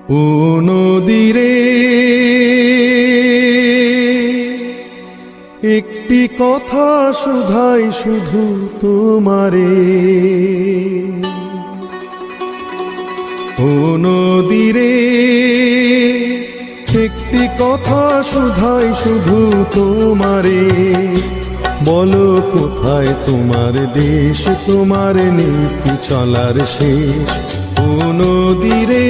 ও নদীরে একটি কথা শুধাই শুধু তোমারে, ও নদীরে একটি কথা শুধাই শুধু তোমারে, বলো কোথায় তোমার দেশ, তোমার নীতি চলার শেষ, ও নদীরে।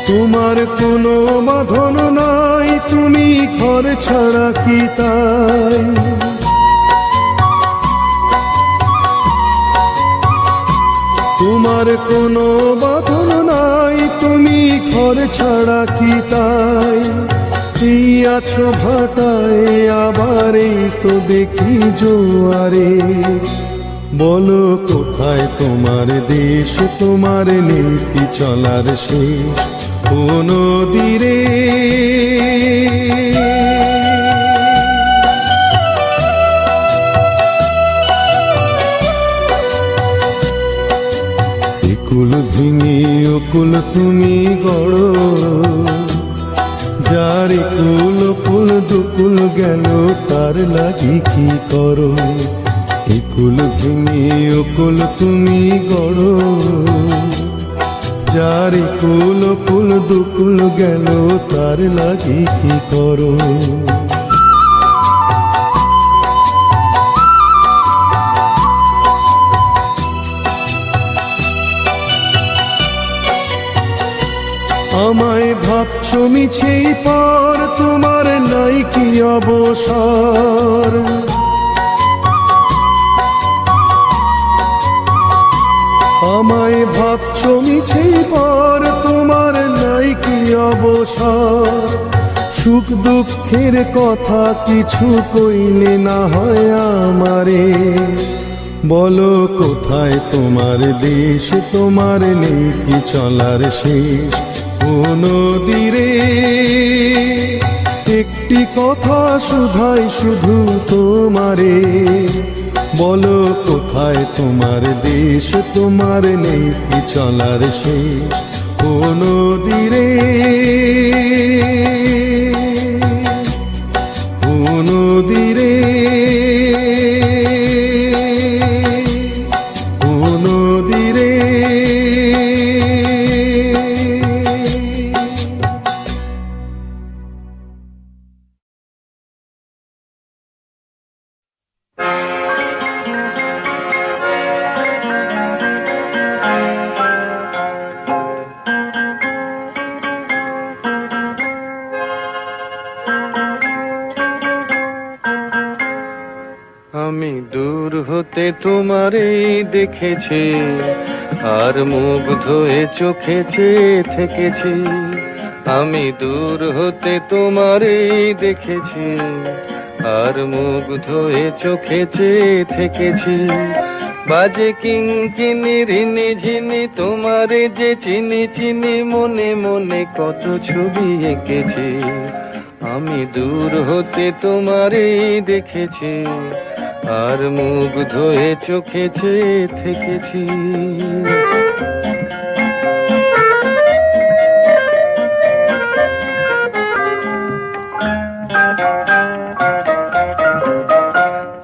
তোমার কোনো বাঁধন নাই, তুমি ঘর ছাড়া কি তাই, তোমার কোনো বাঁধন নাই, তুমি ঘর ছাড়া কি তাই, এই আছো ভাটায় আবার এই তো দেখি জোয়ারে, বলো কোথায় তোমার দেশ, তোমার নীতি চলার শেষ, ও নদীরে। কুল ভেঙে অকুল তুমি গড়ো, যার কুল কুল দুকুল গেল তার লাগি কি করো, কুল ভেঙে অকুল তুমি গড়ো, যার কুল কুল দুকুল গেল তার লাগি কি করো। আমায় ভাবছো মিছেই পর, তোমার নাই কি অবসর, আমায় ভাবছো মিছেই পর, তোমার নাই কি অবসর, সুখ দুঃখের কথা কিছু কইলে না হয় আমারে, বলো কোথায় তোমার দেশ, তোমার নীতি চলার শেষ, ও নদীরে একটি কথা শুধাই শুধু তোমারে, বলো কোথায় তোমার দেশ, তোমার নীতি চলার শেষ, ও নদীরে, ও নদীরে, ও নদীরে। আমি দূর হতে তোমারেই দেখেছি, আর মুগ্ধ হয়ে চোখে চেয়ে থেকেছি, আমি দূর হতে তোমারেই দেখেছি, আর মুগ্ধ হয়ে চোখে চেয়ে থেকেছি, বাজে কিঙ্কিনি রিনি ঝিনি তোমারে যে চিনি চিনি, মনে মনে কত ছবি এঁকেছি, আমি দূর হতে তোমারেই দেখেছি, আর মুগ্ধ হয়ে চোখে চেয়ে থেকেছি।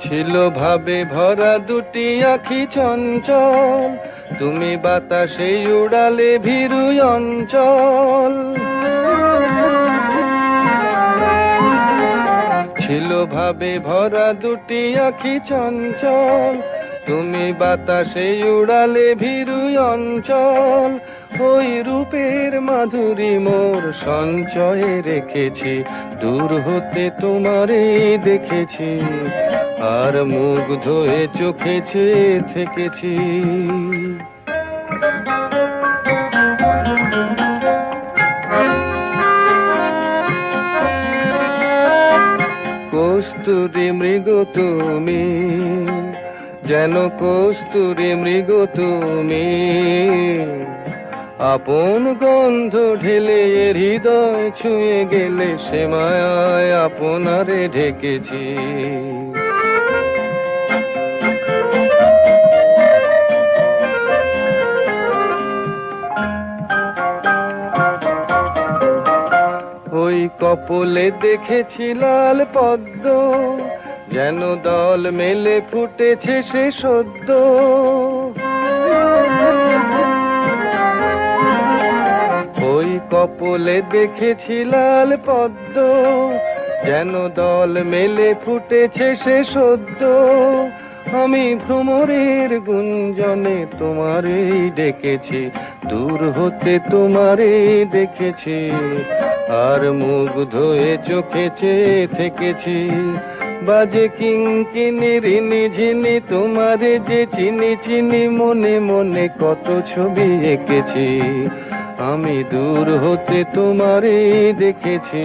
ছিল ভাবে ভরা দুটি আখি চঞ্চল, তুমি বাতাসে উড়ালে ভীরু অঞ্চল, ছিল ভাবে ভরা দুটি আখি চঞ্চল, তুমি বাতাসে উড়ালে ভীরু অঞ্চল, ওই রূপের মাধুরী মোর সঞ্চয়ে রেখেছি, দূর হতে তোমারে দেখেছি, আর মুগ্ধ হয়ে চোখে চেয়ে থেকেছি। কস্তুরী মৃগ তুমি, যেন কস্তুরী মৃগ তুমি, আপন গন্ধ ঢেলে হৃদয় ছুঁয়ে গেলে সে মায়ায় আপনারে ঢেকেছি। ওই কপলে দেখেছি লাল পদ্ম, যেন দল মেলে ফুটেছে সে সদ্য। ওই কপলে দেখেছি লাল পদ্ম, যেন দল মেলে ফুটেছে সে সদ্য। আমি ভ্রমরের গুঞ্জনে তোমারেই ডেকেছি, দূর হতে তোমারেই দেখেছি, আর মুগ্ধ হয়ে চোখে চেয়ে থেকেছি। বাজে কিঙ্কিনি রিনি ঝিনি তোমারে যে চিনি চিনি, মনে মনে কত ছবি এঁকেছি। আমি দূর হতে তোমারেই দেখেছি,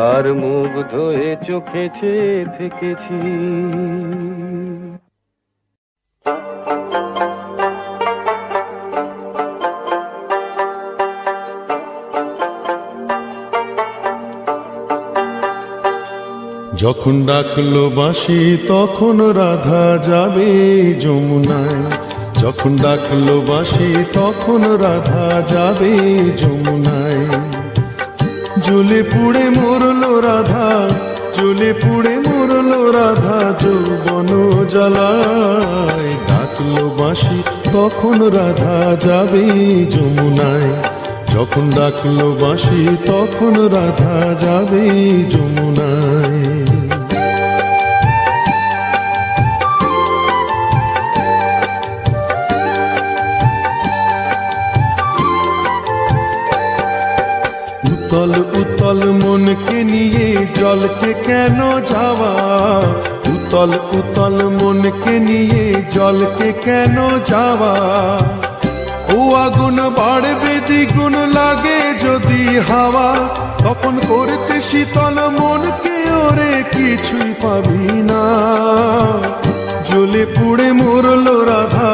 আর মুগ্ধ হয়ে চোখে চেয়ে থেকেছি। যখন ডাকলো বাঁশি তখন রাধা যাবে যমুনায়, যখন ডাকলো বাঁশি তখন রাধা যাবে যমুনায়। জ্বলে পুড়ে মরলো রাধা, জ্বলে পুড়ে মরলো রাধা যৌবন জ্বালায়। ডাকলো বাঁশি তখন রাধা যাবে যমুনায়, যখন ডাকলো বাঁশি তখন রাধা যাবে যমুনায়। উতল উতল মনকে নিয়ে জলকে কেন যাওয়া, উতল উতল মনকে নিয়ে জলকে কেন যাওয়া। ও আগুন বাড়বে দ্বিগুণ লাগে যদি হাওয়া, তখন করতে শীতল মনকে ওরে কিছুই পাবি না। জ্বলে পুড়ে মরলো রাধা,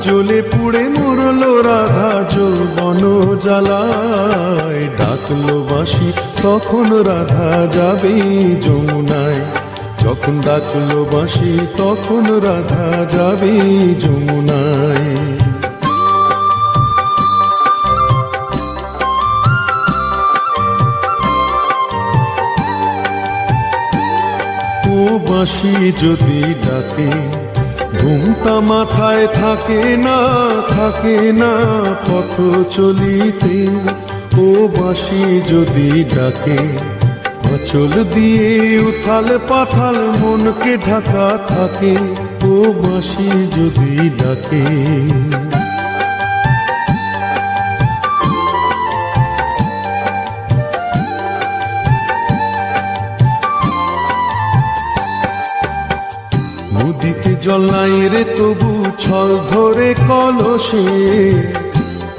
জ্বলে পুড়ে মরলো রাধা যৌবন জ্বালায়। ডাকলো বাঁশি তখন রাধা যাবে যমুনায়, যখন ডাকলো বাঁশি তখন রাধা যাবে যমুনায়। ও বাঁশি যদি ডাকে ঘুমটা মাথায় থাকে না, থাকে না পথ চলিতে। ও বাঁশি যদি ডাকে আঁচল দিয়ে উথাল পাথাল মনকে ঢাকা থাকে। ও বাঁশি যদি ডাকে নদীতে জল নাই রে তবু ছল ধরে কলসে,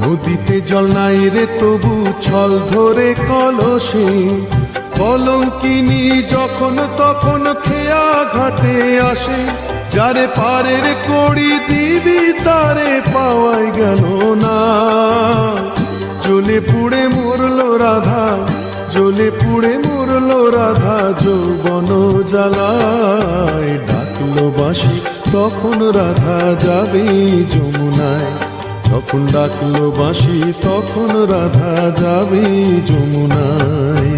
নদীতে জল নাই রে তবু ছল ধরে কলসে। কলঙ্কিনী যখন তখন খেয়া ঘাটে আসে, যারে পারের কড়ি দিবি তারে পাওয়াই গেল না। জ্বলে পুড়ে মরলো রাধা, জ্বলে পুড়ে মরলো রাধা যৌবন জ্বালায়। ডাকলো বাঁশি তখন রাধা যাবে যমুনায়, যখন ডাকলো বাঁশি তখন রাধা যাবে যমুনায়।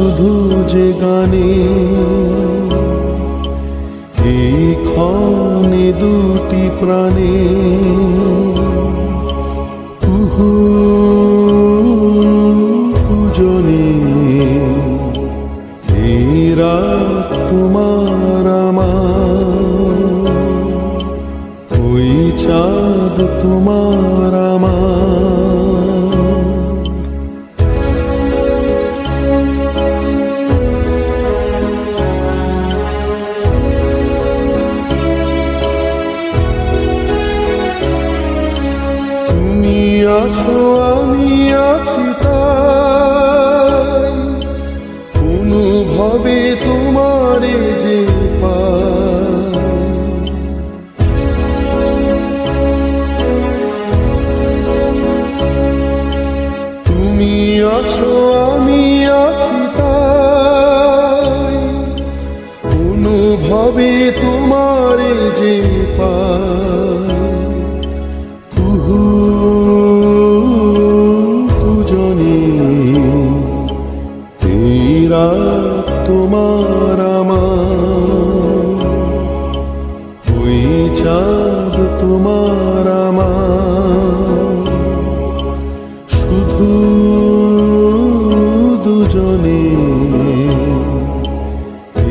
শুধু যে গানে, এই ক্ষণে দুটি প্রাণে দুজনে। এই রাত তোমার আমার, ওই চাঁদ তোমার আমার। তুমি আছো আমি আছি তাই, অনুভবে তোমারে যে পাই। তুমি আছো আমি আছি তাই, অনুভবে তোমারে যে পাই। দুজনে এই রাত তোমার আমার, ওই চাঁদ তোমার আমার। শুধু দুজনে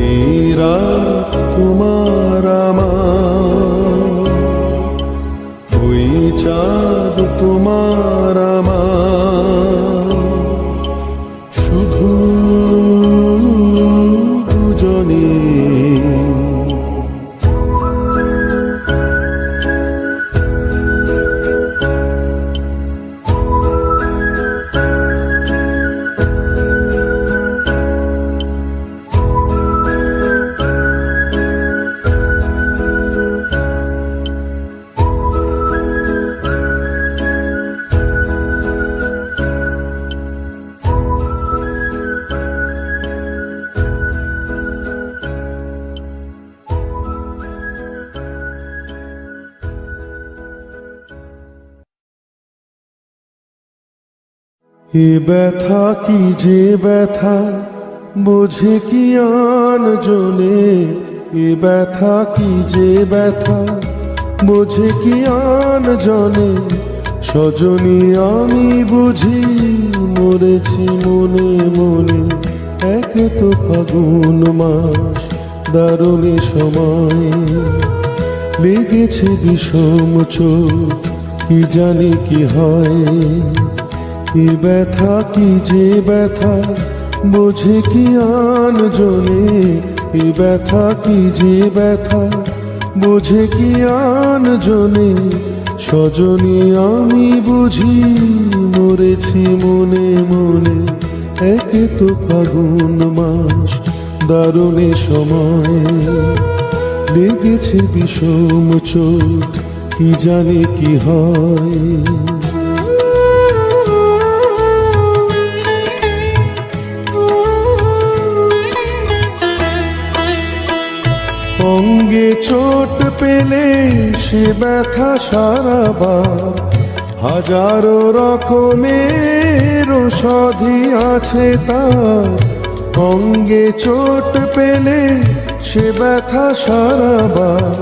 এই রাত তোমার আমার, ওই চাঁদ তোমার আমার। শুধু দুজনে। এ ব্যথা কি যে ব্যথা, বোঝে কি আন জনে। এ ব্যথা কি যে ব্যথা, বোঝে কি আন জনে। সজনী আমি বুঝি মরেছি মনে মনে। এক তো ফাগুন মাস, দারুণ সময়, লেগেছে বিষম চোখ, কি জানি কি হয়। এ ব্যথা কি যে ব্যথা, বোঝে কি আন জনে। এ ব্যথা কি যে ব্যথা, বোঝে কি আন জনে। সজনী আমি বুঝি মরেছি মনে মনে। এক তো ফাগুন মাস, দারুণ সময়, লেগেছে বিষম চোখ, কি জানি কি হয়। অঙ্গে চোট পেলে সে ব্যথা সারাবার, হাজারো রকমের ঔষধি আছে তার। অঙ্গে চোট পেলে সে ব্যথা সারাবার,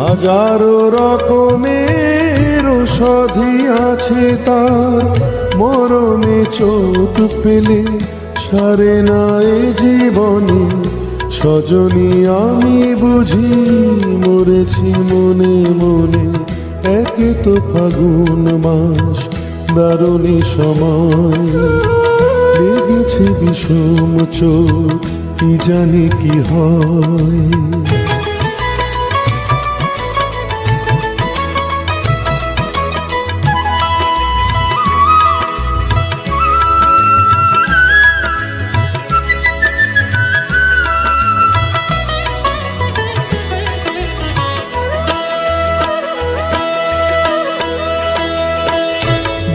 হাজারো রকমের ঔষধি আছে তার। মরণে চোট পেলে সারে না এ জীবনে। সজনী আমি বুঝি মরেছি মনে মনে। এক তো ফাগুন মাস, দারুণ সময়, লেগেছে বিষম চোখ, কি জানি কি হয়।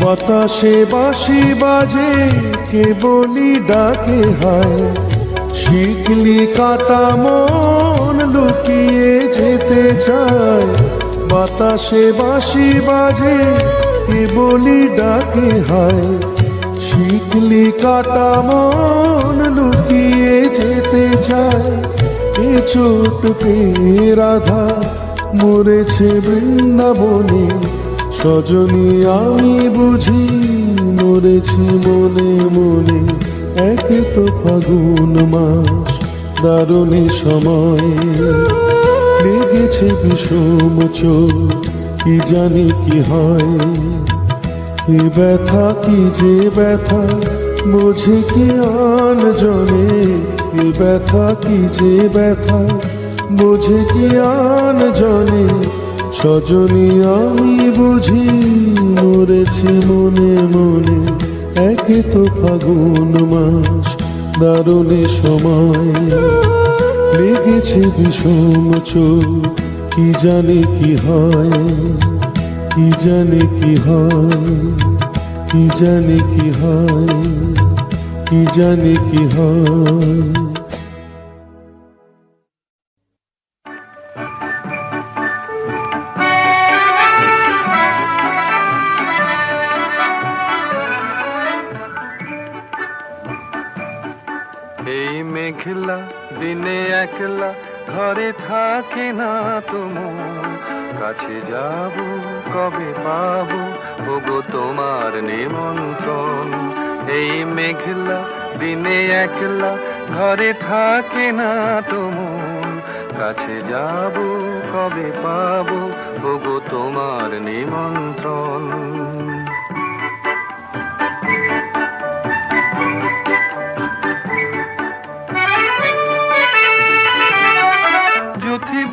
বাতাসে বাঁশি বাজে, কে বলি ডাকে হায়। শিকলি কাটা মন লুকিয়ে যেতে চায়। বাতাসে বাঁশি বাজে, কে বলি ডাকে হায়। শিকলি কাটা মন লুকিয়ে যেতে চায়, এ চোট পেয়ে রাধা মরেছে বৃন্দাবনে। সজনী আমি বুঝি মরেছি মনে মনে, এক তো ফাগুন মাস দারুণী সময়, লেগেছে বিষম চোট কি জানি কি হয়। এ ব্যথা কি যে ব্যথা বোঝে কি আন জনে, এ ব্যথা কি যে ব্যথা বোঝে কি আন জনে। সজনী আমি বুঝি মরেছি মনে মনে, এক তো ফাগুন মাস দারুণী সময়, লেগেছে বিষম চোট কি জানি কি হয়, কি জানি কি হয়, কি জানি কি হয়, কি জানি কি হয়। এই মেঘলা দিনে একলা ঘরে থাকে না তোমার, কাছে যাব কবে পাবো ওগো তোমার নিমন্ত্রণ। এই মেঘলা দিনে একলা ঘরে থাকে না তোমার, কাছে যাব কবে পাবো ওগো তোমার নিমন্ত্রণ।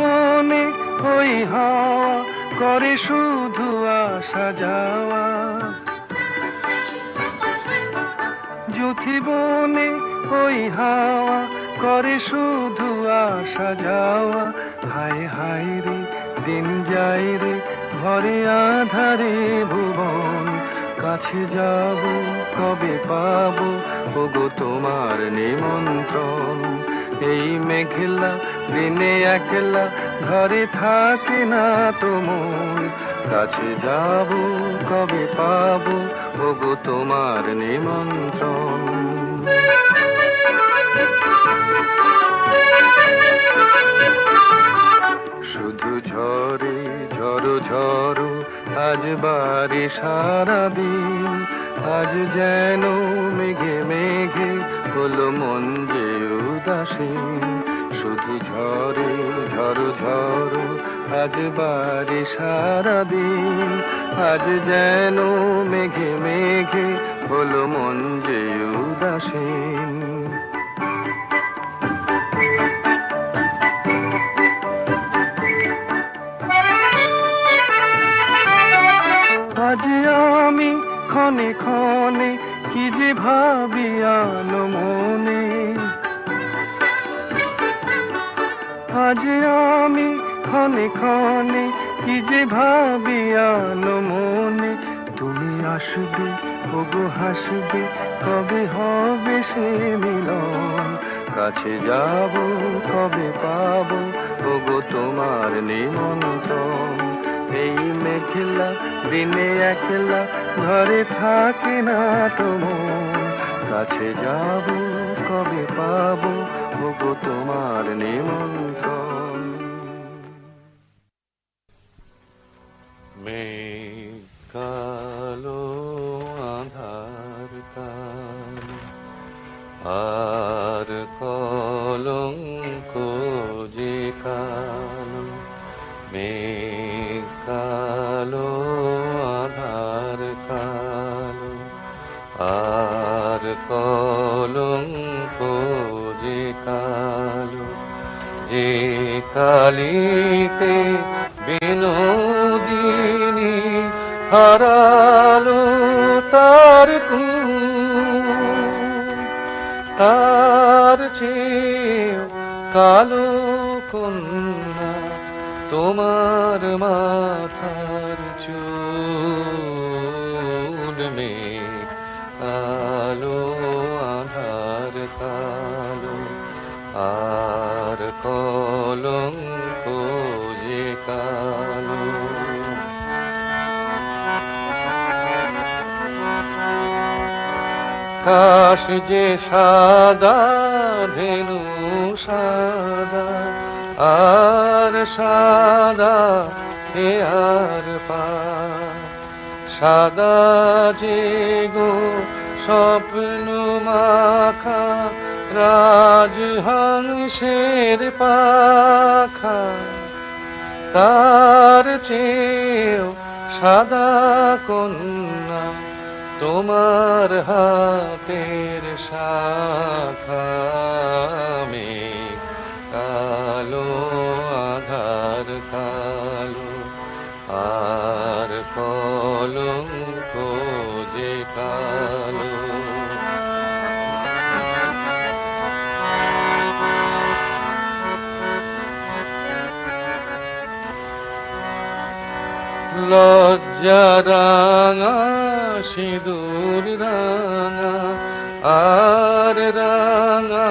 বনে ওই হাওয়া করে শুধু আসা যাওয়া, বনে ওই হাওয়া করে শুধু আসা যাওয়া। হায় হায় রে দিন যায় রে ঘরে আধারে ভুবন, কাছে যাব কবে পাবো ওগো তোমার নিমন্ত্রণ। এই মেঘলা দিনে একলা ঘরে থাকে না তোমার, কাছে যাব কবে পাবো ওগো তোমার নিমন্ত্রণ। শুধু ঝরে ঝড়ো ঝড়ো আজ বারে সারাদিন, আজ যেন মেঘে মেঘে হলো মন যে উদাসীন। শুধু ঝরে ঝড়ো ঝড়ো আজ বারে সারাদিন, আজ যেন মেঘে মেঘে হলো মন যে উদাসীন। আজ আমি ক্ষণে ক্ষণে কি যে ভাবি আলো মনে, আজ আমি ক্ষণে ক্ষণে কি যে ভাবি আলো মনে। তুমি আসবে ওগো হাসবে কবে হবে সে মিলন, কাছে যাব কবে পাবো ওগো তোমার নিমন্ত্রণ। এই মেঘলা দিনে একলা ঘরে থাকে না তোমার, কাছে যাব কবে পাবো ওগো তোমার নিমন্ত্রণ। মেঘ কালো আধার কালো আর কলঙ্ক যে কালো, মেঘ কালো আধার কালো আর কলঙ্ক যে কালো, যে কালিতে বিনোদিনী হারালো তার তার চেয়েও কালো কন্যা তোমার মাথার চুল। মেঘ কালো আধার কালো আর কলঙ্ক যে কালো। আকাশ যে সাদা ধেনু সাদা, আর সাদা এ আর পার, সাদা যে গো স্বপ্ন মাখা রাজহংসের পাখা, তার চেয়েও সাদা কন্যা তোমার হাতের শাখা। মেঘ কালো আধার কালো, আর কলঙ্ক যে কালো। লজ্জা রাঙা সিঁদুর রাঙা, আর রাঙা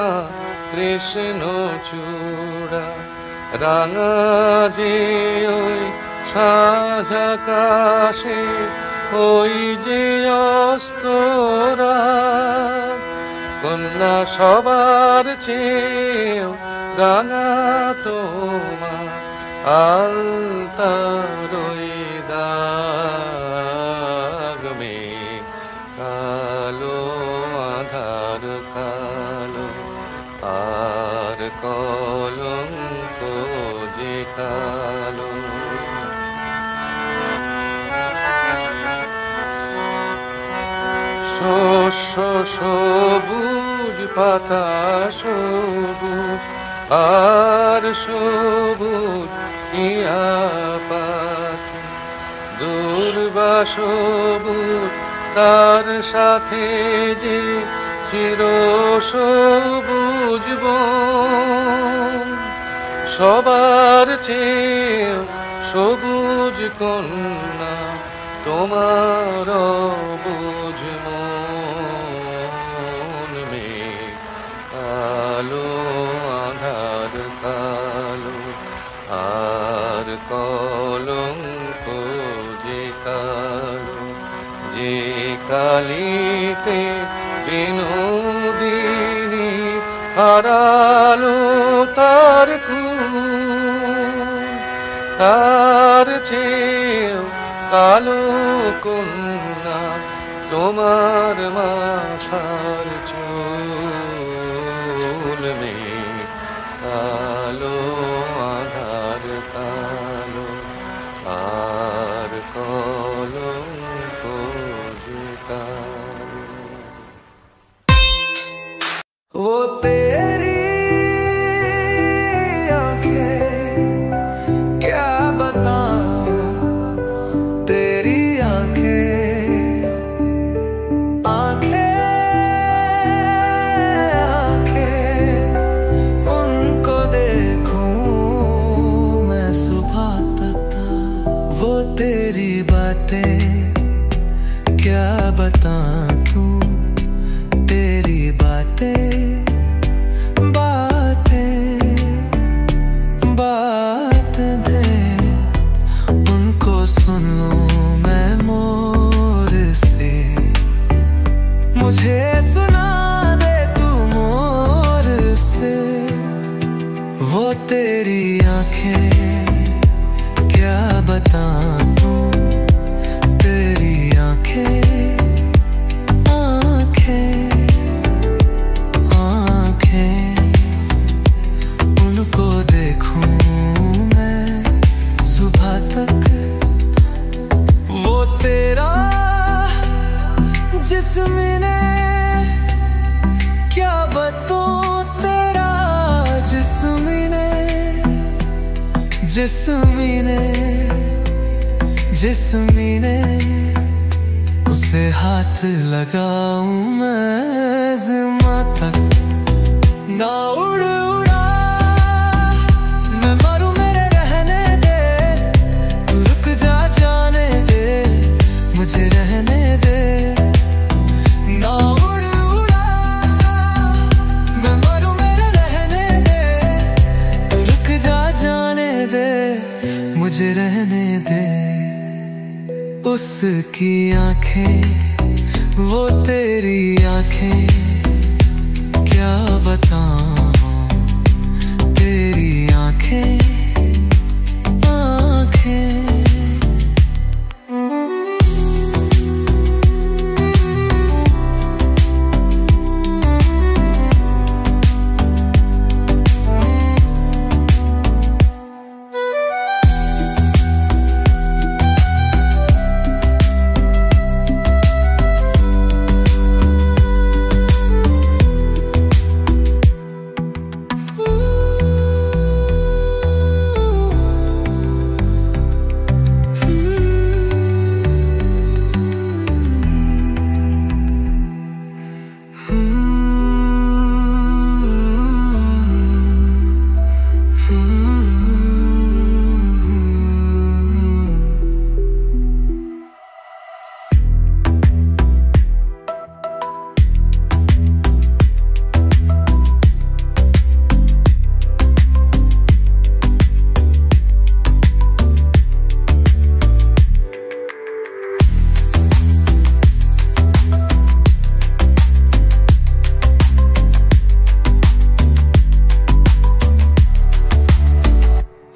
কৃষ্ণ চূড়া, রাঙা যে ওই সাঁঝ আকাশে ওই যে অস্তরা, কন্যা সবার চেয়েও রাঙা তোমার আলতার ওই দাগ। মেঘ কালো আধার কালো, আর কলঙ্ক যে কালো। শস্য সবুজ পাতা সবুজ, আর সবুজ ইয়া পাখি, দুর্বা সবুজ তার সাথে যে চির সবুজ বন, সবার চেয়েও সবুজ কন্যা তোমার বুঝ মন। মেঘ কালো আধার কালো, আর কলঙ্ক যে কালো। যে কালিতে বিনোদিনী হারালো তার খুন, তার চেয়েও কালো কন্যা তোমার মাথার চুল। মেঘ কালো আধার কালো, আর কলঙ্ক যে কালো। वो तेरी आंखें क्या बताऊं, तेरी आंखें आंखें आंखें, उनको देखूं मैं सुबह तक। वो तेरी बातें क्या बताऊं तू, तेरी बातें बात दे, उनको सुन लूं मैं मोर से। मुझे सुना दे तू मोर से। वो तेरी आंखें क्या बताऊं तू, तेरी आंखें जिस्म क्या बताऊं, तेरा जिस्म उसे हाथ लगाऊं मैं ज़िम्मा तक। ना उड़ उड़ा मैं मरूं मेरे रहने दे, तू रुक जा जाने दे, मुझे रहने दे। ना उड़ उड़ा मैं मरूं मेरे रहने दे, तू रुक जा जाने दे, मुझे रहने दे। उसकी आंखें वो तेरी आंखें क्या बताऊं, तेरी आंखें आंखें।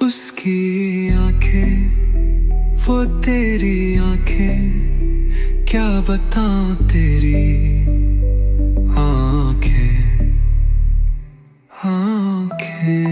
उसकी आंखें वो तेरी आंखें क्या बताऊं, तेरी आंखें आंखें।